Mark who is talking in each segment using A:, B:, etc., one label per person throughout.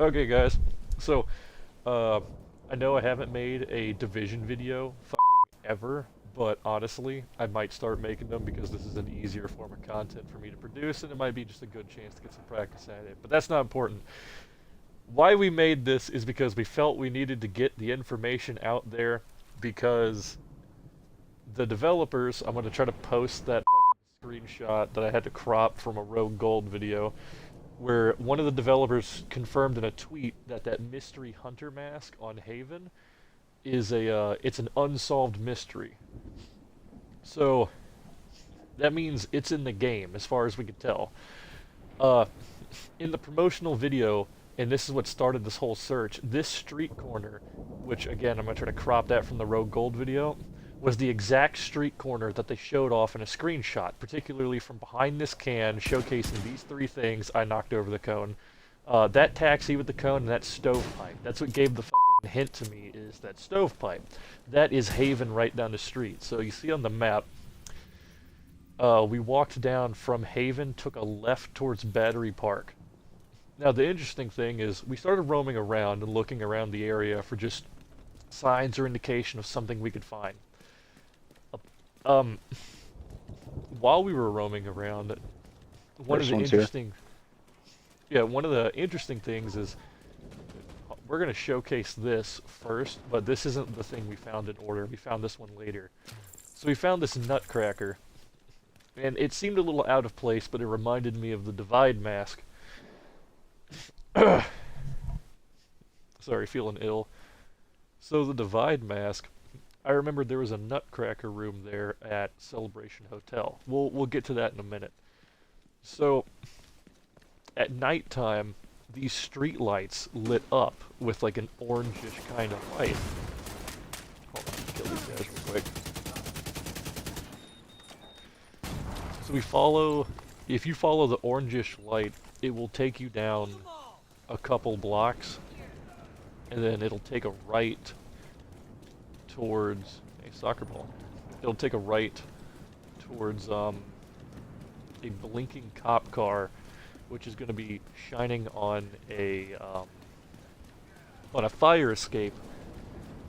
A: Okay, guys. So, uh, I know I haven't made a Division video ever, but honestly, I might start making them because this is an easier form of content for me to produce, and it might be just a good chance to get some practice at it. But that's not important. Why we made this is because we felt we needed to get the information out there because the developers, I'm going to try to post that screenshot that I had to crop from a Rogue Gold video where one of the developers confirmed in a tweet that that mystery hunter mask on Haven is it's an unsolved mystery. So that means it's in the game as far as we can tell. Uh, in the promotional video, and this is what started this whole search, this street corner, which again I'm going to try to crop that from the Rogue Gold video, was the exact street corner that they showed off in a screenshot, particularly from behind this can, showcasing these three things. I knocked over the cone. That taxi with the cone and that stovepipe. That's what gave the fucking hint to me, is that stovepipe. That is Haven right down the street. So you see on the map, we walked down from Haven, took a left towards Battery Park. Now the interesting thing is, we started roaming around and looking around the area for just signs or indication of something we could find. While we were roaming around, one of the interesting things is we're going to showcase this first, but this isn't the thing we found in order. We found this one later. So we found this Nutcracker, and it seemed a little out of place, but it reminded me of the Divide mask. Sorry, feeling ill. So the Divide mask, I remember there was a Nutcracker room there at Celebration Hotel. We'll get to that in a minute. So at nighttime, these street lights lit up with like an orangish kind of light. Hold on, kill these guys real quick. So if you follow the orangish light, it will take you down a couple blocks, and then it'll take a right towards a soccer ball. It'll take a right towards a blinking cop car, which is going to be shining on a fire escape.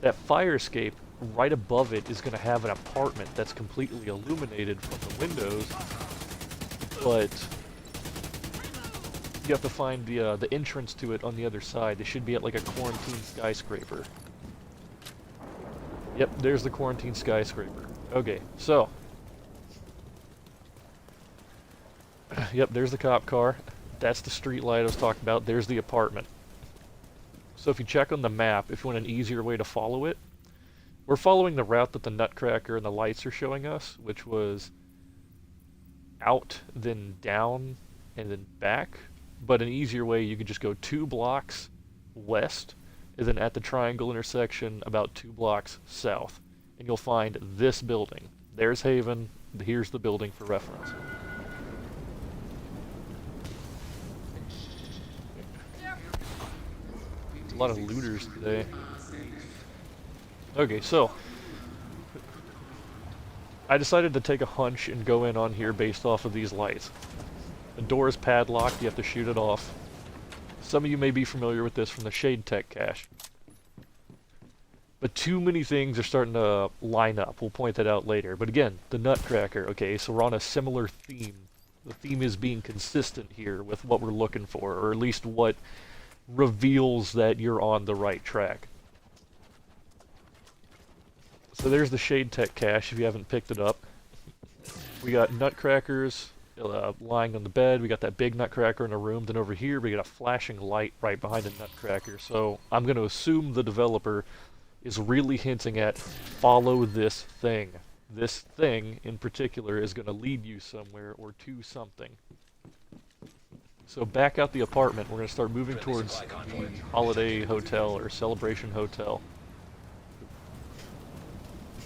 A: That fire escape, right above it, is going to have an apartment that's completely illuminated from the windows, but you have to find the entrance to it on the other side. It should be at like a quarantine skyscraper. Yep, there's the quarantine skyscraper. Okay, so yep, there's the cop car. That's the street light I was talking about. There's the apartment. So if you check on the map, if you want an easier way to follow it, we're following the route that the Nutcracker and the lights are showing us, which was out, then down, and then back. But an easier way, you could just go 2 blocks west, and then at the triangle intersection, about 2 blocks south. And you'll find this building. There's Haven. Here's the building for reference. A lot of looters today. Okay, so I decided to take a hunch and go in on here based off of these lights. The door is padlocked, you have to shoot it off. Some of you may be familiar with this from the Shade Tech cache. But too many things are starting to line up. We'll point that out later. But again, the Nutcracker, okay, so we're on a similar theme. The theme is being consistent here with what we're looking for, or at least what reveals that you're on the right track. So there's the Shade Tech cache if you haven't picked it up. We got Nutcrackers lying on the bed. We got that big Nutcracker in a room. Then over here we got a flashing light right behind the Nutcracker. So I'm going to assume the developer is really hinting at follow this thing. This thing in particular is going to lead you somewhere or to something. So back out the apartment. We're going to start moving towards the Holiday Hotel or Celebration Hotel.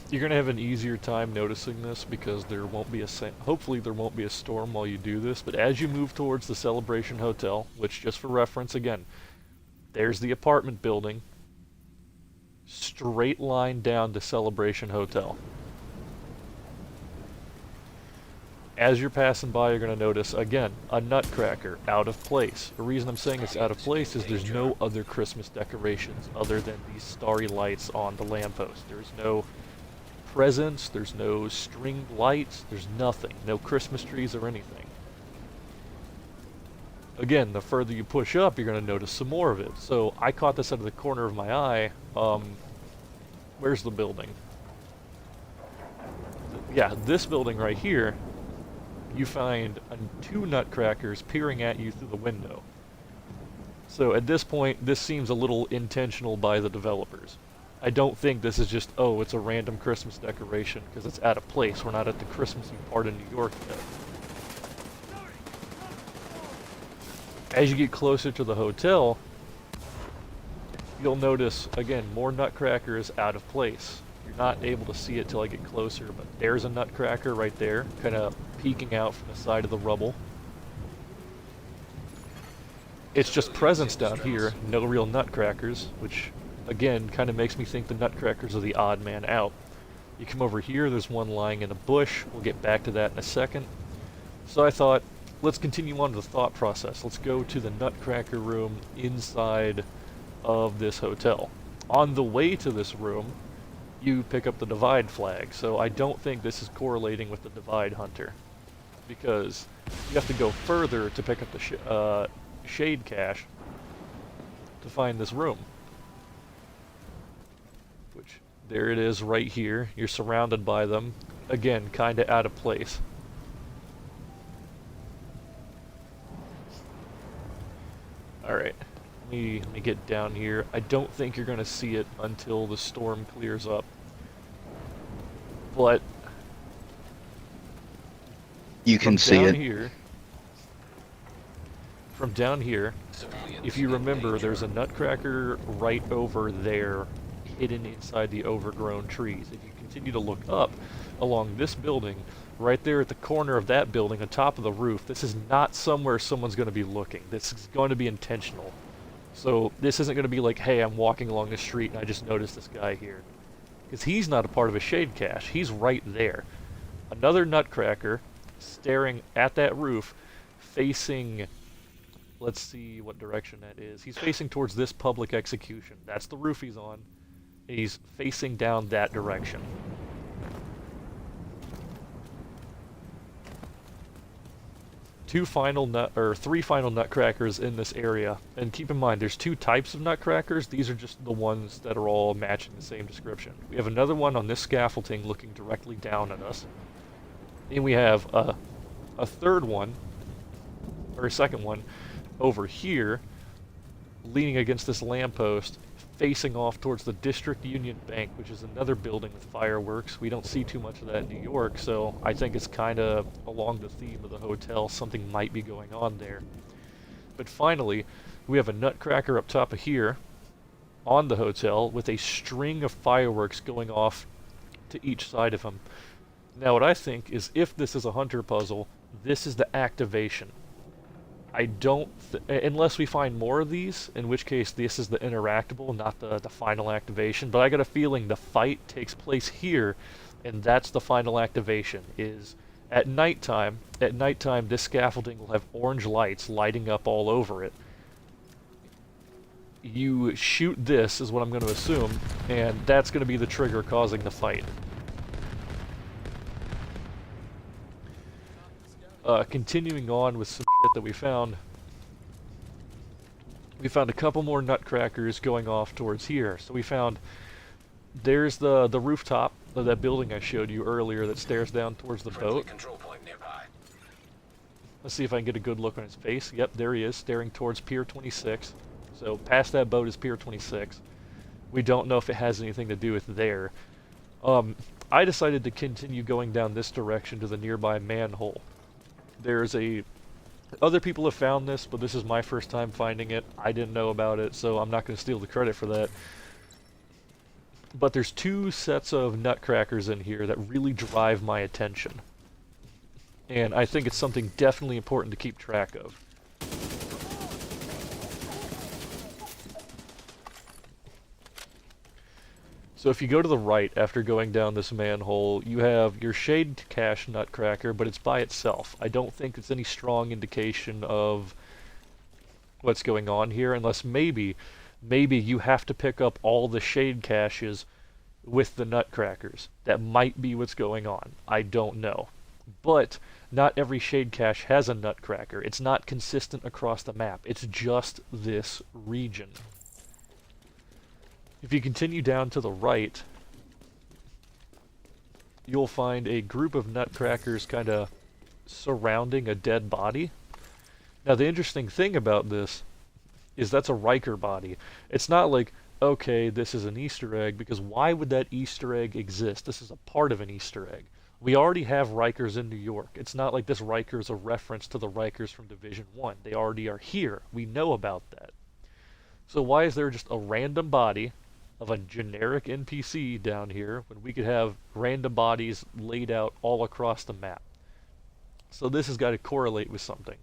A: You're going to have an easier time noticing this because there won't be hopefully there won't be a storm while you do this, but as you move towards the Celebration Hotel, which just for reference again, there's the apartment building, straight line down to Celebration Hotel. As you're passing by, you're going to notice, again, a Nutcracker out of place. The reason I'm saying it's out of place is there's no other Christmas decorations other than these starry lights on the lamppost. There's no presents, there's no stringed lights, there's nothing. No Christmas trees or anything. Again, the further you push up, you're going to notice some more of it. So I caught this out of the corner of my eye. Where's the building? Yeah, this building right here. You find two Nutcrackers peering at you through the window. So at this point, this seems a little intentional by the developers. I don't think this is just, oh, it's a random Christmas decoration because it's out of place. We're not at the Christmassy part of New York yet. As you get closer to the hotel, you'll notice, again, more Nutcrackers out of place. You're not able to see it till I get closer, but there's a Nutcracker right there, kind of peeking out from the side of the rubble. It's just presents down here, no real Nutcrackers, which, again, kind of makes me think the Nutcrackers are the odd man out. You come over here, there's one lying in a bush. We'll get back to that in a second. So I thought, let's continue on to the thought process. Let's go to the Nutcracker room inside of this hotel. On the way to this room, you pick up the Divide flag, so I don't think this is correlating with the Divide Hunter, because you have to go further to pick up the Shade Cache to find this room. Which, there it is right here. You're surrounded by them. Again, kinda out of place. Alright, let me get down here. I don't think you're gonna see it until the storm clears up. But
B: you can see it.
A: From down here, if you remember, there's a Nutcracker right over there, hidden inside the overgrown trees. If you continue to look up along this building, right there at the corner of that building, on top of the roof, this is not somewhere someone's going to be looking. This is going to be intentional. So this isn't going to be like, hey, I'm walking along the street and I just noticed this guy here. Because he's not a part of a shade cache. He's right there. Another Nutcracker staring at that roof, facing... Let's see what direction that is. He's facing towards this public execution. That's the roof he's on. He's facing down that direction. Three final Nutcrackers in this area. And keep in mind, there's two types of Nutcrackers. These are just the ones that are all matching the same description. We have another one on this scaffolding looking directly down at us. And we have a third one, or a second one, over here, leaning against this lamppost, facing off towards the District Union Bank, which is another building with fireworks. We don't see too much of that in New York, so I think it's kind of along the theme of the hotel. Something might be going on there. But finally, we have a Nutcracker up top of here on the hotel with a string of fireworks going off to each side of him. Now what I think is, if this is a hunter puzzle, this is the activation. I don't, unless we find more of these, in which case this is the interactable, not the final activation. But I got a feeling the fight takes place here, and that's the final activation, is at nighttime. At nighttime, this scaffolding will have orange lights lighting up all over it. You shoot this, is what I'm going to assume, and that's going to be the trigger causing the fight. Continuing on with some shit that we found a couple more Nutcrackers going off towards here. So we found, there's the rooftop of that building I showed you earlier that stares down towards the boat. Let's see if I can get a good look on his face. Yep, there he is, staring towards Pier 26. So past that boat is Pier 26. We don't know if it has anything to do with there. I decided to continue going down this direction to the nearby manhole. Other people have found this, but this is my first time finding it. I didn't know about it, so I'm not going to steal the credit for that. But there's two sets of Nutcrackers in here that really drive my attention. And I think it's something definitely important to keep track of. So So if you go to the right after going down this manhole, you have your shade cache Nutcracker, but it's by itself. I don't think it's any strong indication of what's going on here, unless maybe you have to pick up all the shade caches with the Nutcrackers. That might be what's going on. I don't know. But not every shade cache has a Nutcracker. It's not consistent across the map. It's just this region. If you continue down to the right, you'll find a group of Nutcrackers kind of surrounding a dead body. Now, the interesting thing about this is that's a Riker body. It's not like, okay, this is an Easter egg, because why would that Easter egg exist? This is a part of an Easter egg. We already have Rikers in New York. It's not like this Riker is a reference to the Rikers from Division 1. They already are here. We know about that. So why is there just a random body of a generic NPC down here when we could have random bodies laid out all across the map? So this has got to correlate with something.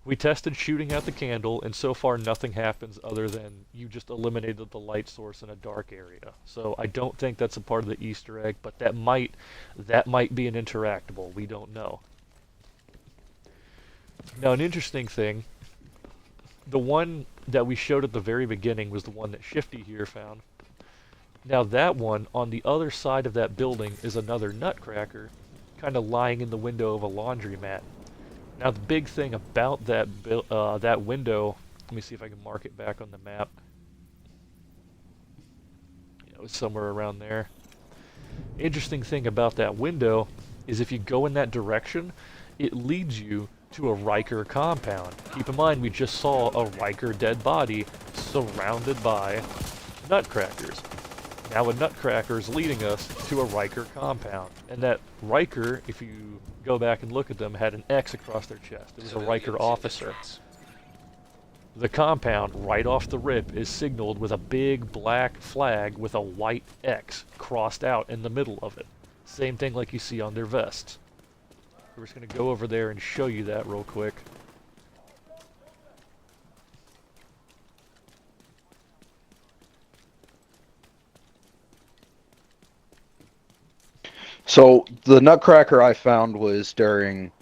A: We tested shooting out the candle, and so far nothing happens other than you just eliminated the light source in a dark area. So I don't think that's a part of the Easter egg, but that might be an interactable. We don't know. Now, an interesting thing, the one that we showed at the very beginning was the one that Shifty here found. Now that one, on the other side of that building, is another Nutcracker, kind of lying in the window of a laundromat. Now the big thing about that window, let me see if I can mark it back on the map. Yeah, it was somewhere around there. Interesting thing about that window is if you go in that direction, it leads you to a Riker compound. Keep in mind, we just saw a Riker dead body surrounded by Nutcrackers. Now a Nutcracker is leading us to a Riker compound. And that Riker, if you go back and look at them, had an X across their chest. It was a Riker officer. The compound, right off the rip, is signaled with a big black flag with a white X crossed out in the middle of it. Same thing like you see on their vests. We're just going to go over there and show you that real quick.
B: So the Nutcracker I found was during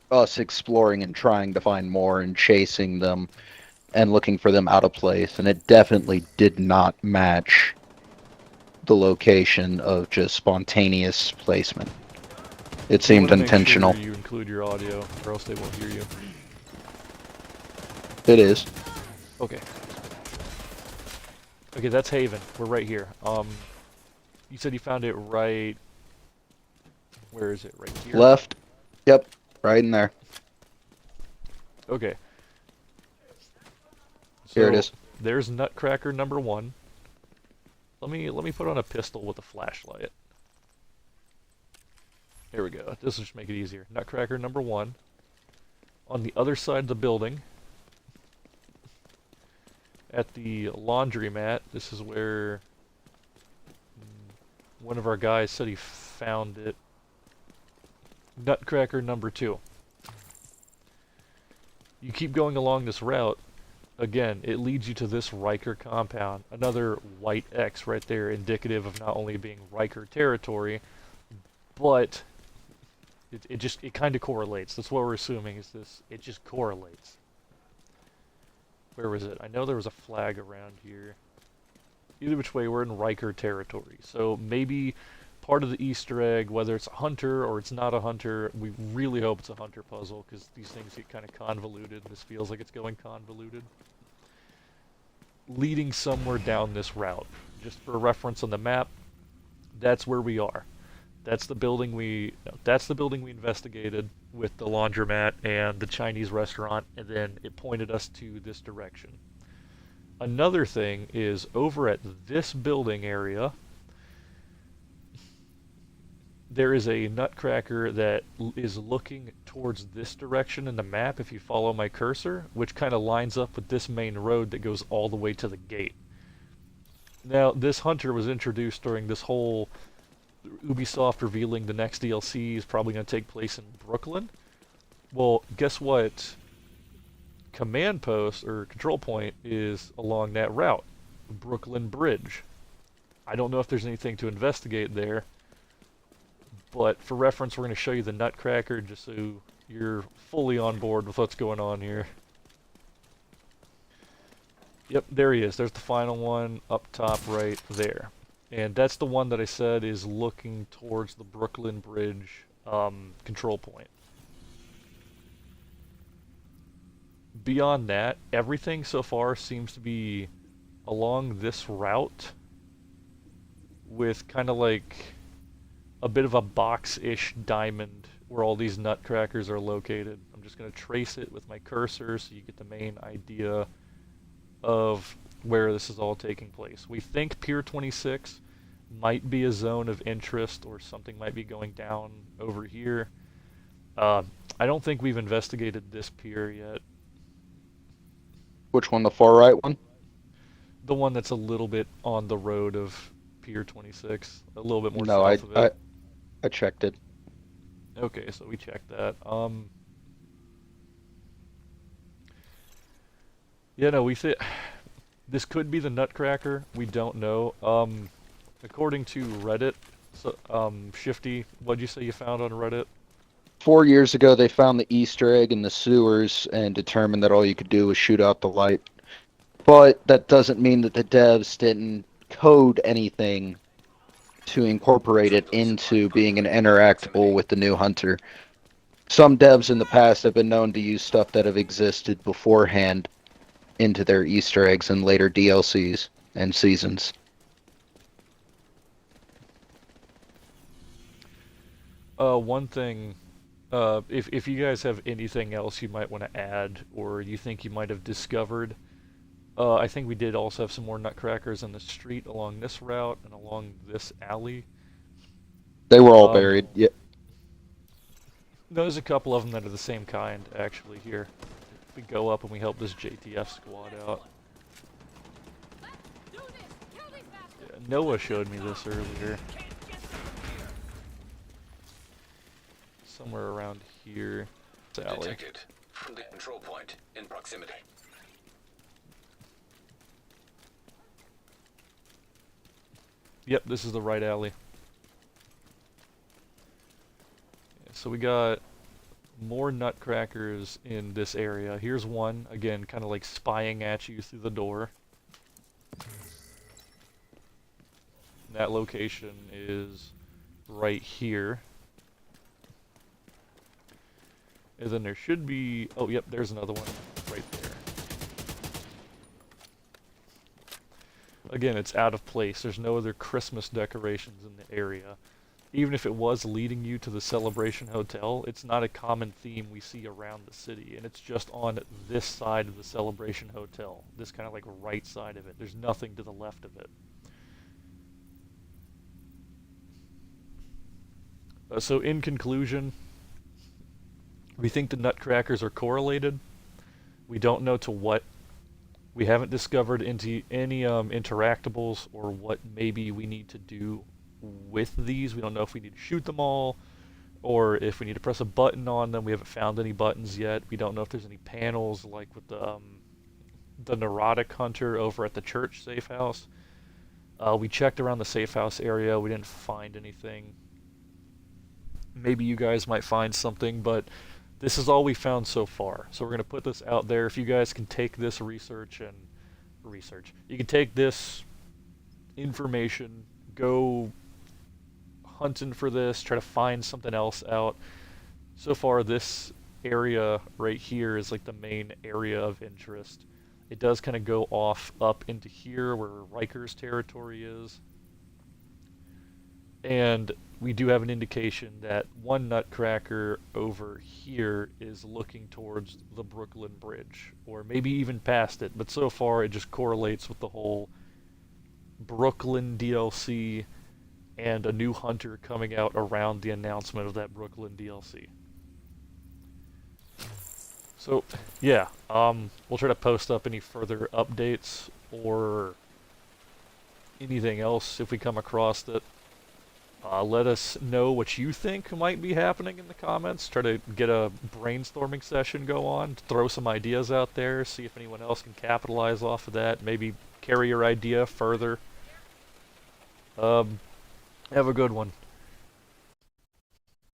B: us exploring and trying to find more and chasing them and looking for them out of place, and it definitely did not match the location of just spontaneous placement. It seemed intentional.
A: Make sure you include your audio, or else they won't hear you.
B: It is.
A: Okay. Okay, that's Haven. We're right here. You said you found it right... Where is it? Right here?
B: Left. Yep. Right in there.
A: Okay.
B: Here it is.
A: There's Nutcracker number 1. Let me put on a pistol with a flashlight. Here we go. This will just make it easier. Nutcracker number 1. On the other side of the building, at the laundromat, this is where one of our guys said he found it. Nutcracker number 2. You keep going along this route, again, it leads you to this Riker compound. Another white X right there, indicative of not only being Riker territory, but it kind of correlates. That's what we're assuming, is this, it just correlates. Where was it? I know there was a flag around here. Either which way, we're in Riker territory. So maybe part of the Easter egg, whether it's a hunter or it's not a hunter, we really hope it's a hunter puzzle, because these things get kind of convoluted. This feels like it's going convoluted. Leading somewhere down this route. Just for reference on the map, that's where we are. That's the building we investigated with the laundromat and the Chinese restaurant, and then it pointed us to this direction. Another thing is over at this building area, there is a Nutcracker that is looking towards this direction in the map if you follow my cursor, which kind of lines up with this main road that goes all the way to the gate. Now, this hunter was introduced during this whole Ubisoft revealing the next DLC is probably going to take place in Brooklyn. Well, guess what? Command post, or control point, is along that route. Brooklyn Bridge. I don't know if there's anything to investigate there, but for reference, we're going to show you the Nutcracker just so you're fully on board with what's going on here. Yep, there he is. There's the final one up top right there. And that's the one that I said is looking towards the Brooklyn Bridge control point. Beyond that, everything so far seems to be along this route with kind of like a bit of a box-ish diamond where all these nutcrackers are located. I'm just going to trace it with my cursor so you get the main idea of where this is all taking place. We think Pier 26 might be a zone of interest or something might be going down over here. I don't think we've investigated this pier yet.
B: Which one, the far right one?
A: The one that's a little bit on the road of Pier 26, a little bit more
B: No, I,
A: south of
B: I
A: it.
B: I checked it.
A: Okay, so we checked that. Yeah, no, we think this could be the Nutcracker. We don't know. According to Reddit, so, Shifty, what'd you say you found on Reddit?
B: 4 years ago, they found the Easter egg in the sewers and determined that all you could do was shoot out the light. But that doesn't mean that the devs didn't code anything to incorporate it into being an interactable with the new hunter. Some devs in the past have been known to use stuff that have existed beforehand into their Easter eggs in later DLCs and seasons.
A: One thing, if you guys have anything else you might want to add or you think you might have discovered, I think we did also have some more nutcrackers in the street along this route and along this alley.
B: They were all
A: Um,
B: buried. Yeah,
A: there's a couple of them that are the same kind, actually, here. We go up and we help this JTF squad out. Yeah, Noah showed me this earlier. Somewhere around here. This alley.
C: Detected. The control point in proximity.
A: Yep, this is the right alley. Yeah, so we got more nutcrackers in this area. Here's one, again, kind of like spying at you through the door. That location is right here. And then there should be... Oh, yep, there's another one right there. Again, it's out of place. There's no other Christmas decorations in the area. Even if it was leading you to the Celebration Hotel, it's not a common theme we see around the city, and it's just on this side of the Celebration Hotel, this kind of like right side of it. There's nothing to the left of it. So in conclusion, we think the nutcrackers are correlated. We don't know to what. We haven't discovered into any interactables or what maybe we need to do with these. We don't know if we need to shoot them all or if we need to press a button on them. We haven't found any buttons yet. We don't know if there's any panels like with the neurotic hunter over at the church safe house. We checked around the safe house area. We didn't find anything. Maybe you guys might find something, but this is all we found so far. So we're going to put this out there. If you guys can take this you can take this information, go hunting for this, try to find something else out. So far, this area right here is like the main area of interest. It does kind of go off up into here where Riker's territory is. And we do have an indication that one nutcracker over here is looking towards the Brooklyn Bridge, or maybe even past it, but so far it just correlates with the whole Brooklyn DLC and a new hunter coming out around the announcement of that Brooklyn DLC. So, yeah, we'll try to post up any further updates or anything else if we come across it. Let us know what you think might be happening in the comments. Try to get a brainstorming session go on, throw some ideas out there, see if anyone else can capitalize off of that, maybe carry your idea further. Have a good one.